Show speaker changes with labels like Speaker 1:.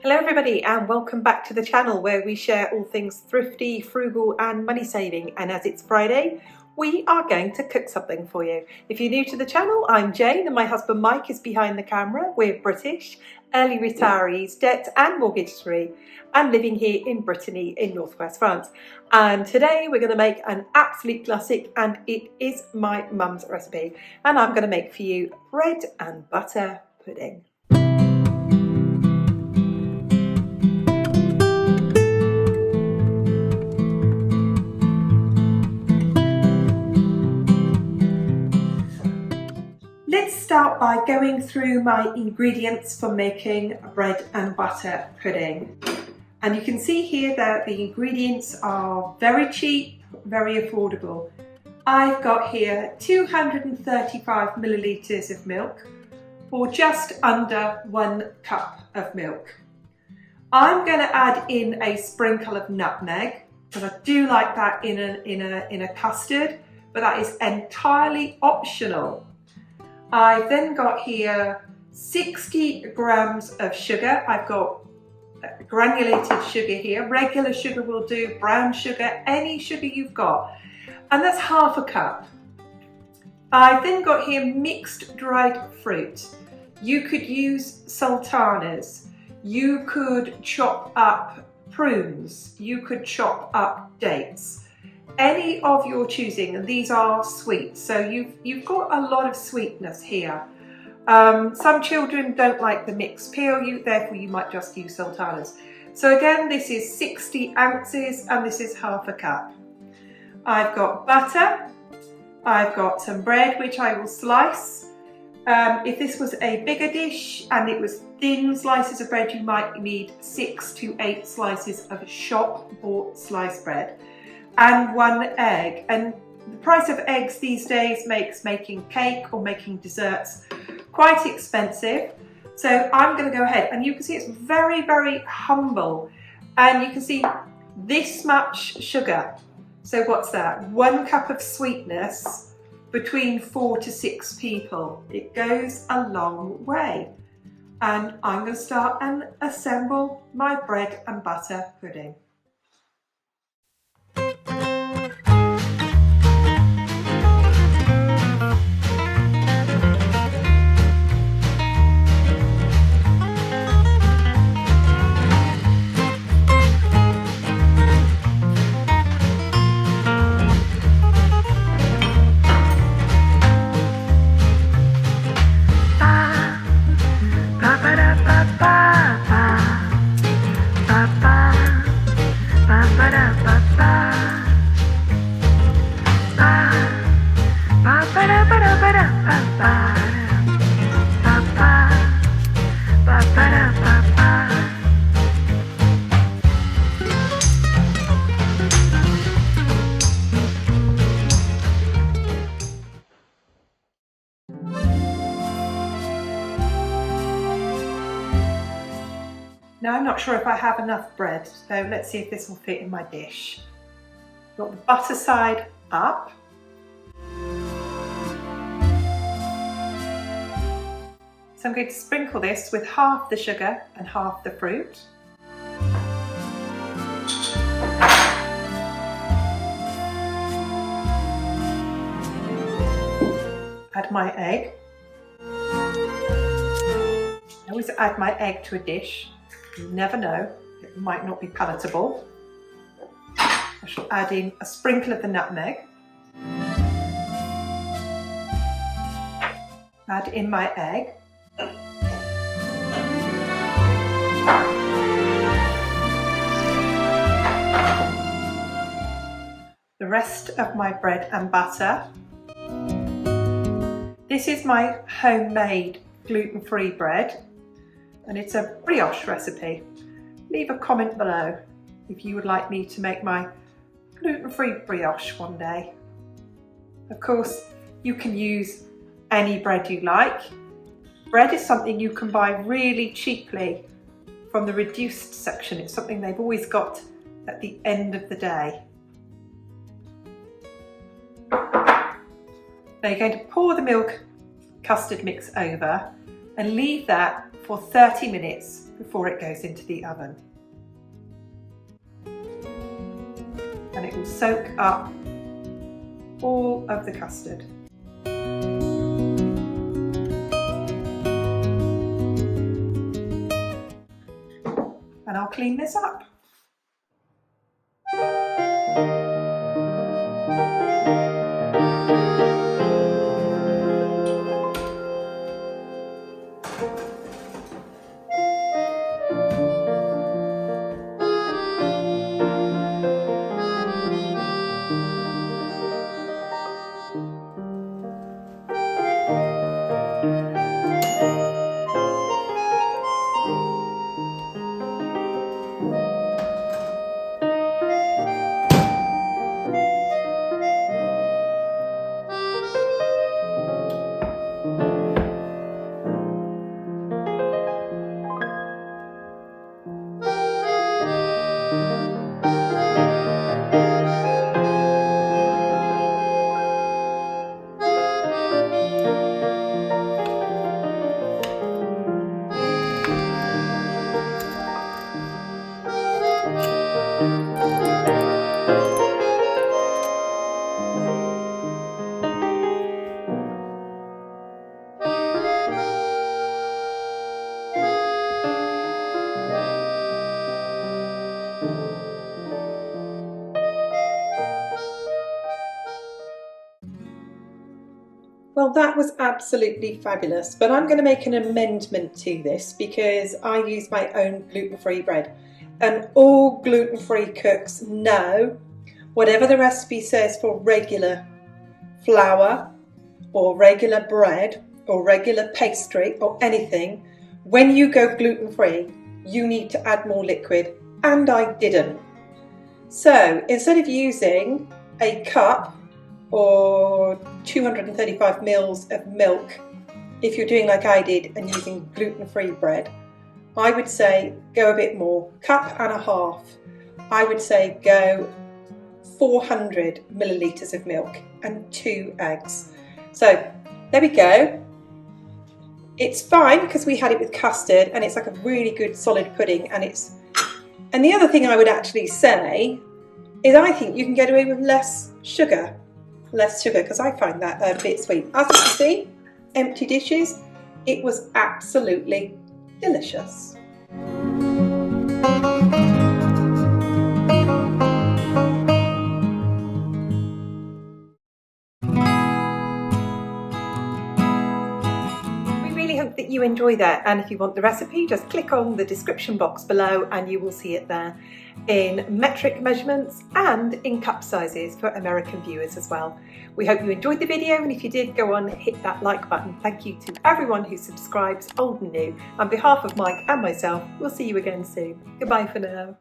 Speaker 1: Hello everybody and welcome back to the channel where we share all things thrifty, frugal and money saving, and as it's Friday we are going to cook something for you. If you're new to the channel, I'm Jane and my husband Mike is behind the camera. We're British, early retirees, debt and mortgage free and living here in Brittany in northwest France. And today we're going to make an absolute classic and it is my mum's recipe, and I'm going to make for you bread and butter pudding. Let's start by going through my ingredients for making bread and butter pudding. And you can see here that the ingredients are very cheap, very affordable. I've got here 235 millilitres of milk, or just under 1 cup of milk. I'm going to add in a sprinkle of nutmeg, because I do like that in a custard, but that is entirely optional. I've then got here 60 grams of sugar. I've got granulated sugar here. Regular sugar will do, brown sugar, any sugar you've got. And that's half a cup. I've then got here mixed dried fruit. You could use sultanas. You could chop up prunes. You could chop up dates. Any of your choosing, and these are sweet, so you've got a lot of sweetness here. Some children don't like the mixed peel, therefore you might just use sultanas. So again, this is 60 ounces and this is half a cup. I've got butter, I've got some bread which I will slice. If this was a bigger dish and it was thin slices of bread, you might need 6 to 8 slices of shop bought sliced bread. And 1 egg, and the price of eggs these days makes making cake or making desserts quite expensive. So I'm going to go ahead, and you can see it's very, very humble, and you can see this much sugar. So what's that? 1 cup of sweetness between 4 to 6 people. It goes a long way. And I'm going to start and assemble my bread and butter pudding. Now I'm not sure if I have enough bread, so let's see if this will fit in my dish. Got the butter side up. So I'm going to sprinkle this with half the sugar and half the fruit. Add my egg. I always add my egg to a dish. You never know, it might not be palatable. I shall add in a sprinkle of the nutmeg. Add in my egg. The rest of my bread and butter. This is my homemade gluten-free bread, and it's a brioche recipe. Leave a comment below if you would like me to make my gluten-free brioche one day. Of course, you can use any bread you like. Bread is something you can buy really cheaply from the reduced section. It's something they've always got at the end of the day. Now you're going to pour the milk custard mix over and leave that for 30 minutes before it goes into the oven. And it will soak up all of the custard. And I'll clean this up. Well, that was absolutely fabulous, but I'm going to make an amendment to this because I use my own gluten-free bread, and all gluten-free cooks know whatever the recipe says for regular flour or regular bread or regular pastry or anything, when you go gluten-free you need to add more liquid, and I didn't. So instead of using a cup or 235 mils of milk, if you're doing like I did and using gluten-free bread, I would say go a bit more, cup and a half. I would say go 400 millilitres of milk and 2 eggs. So there we go. It's fine because we had it with custard and it's like a really good solid pudding, and the other thing I would actually say is I think you can get away with less sugar because I find that a bit sweet. As you can see, empty dishes, it was absolutely delicious. We really hope that you enjoy that, and if you want the recipe, just click on the description box below and you will see it there in metric measurements and in cup sizes for American viewers as well. We hope you enjoyed the video, and if you did, go on, hit that like button. Thank you to everyone who subscribes, old and new. On behalf of Mike and myself, we'll see you again soon. Goodbye for now.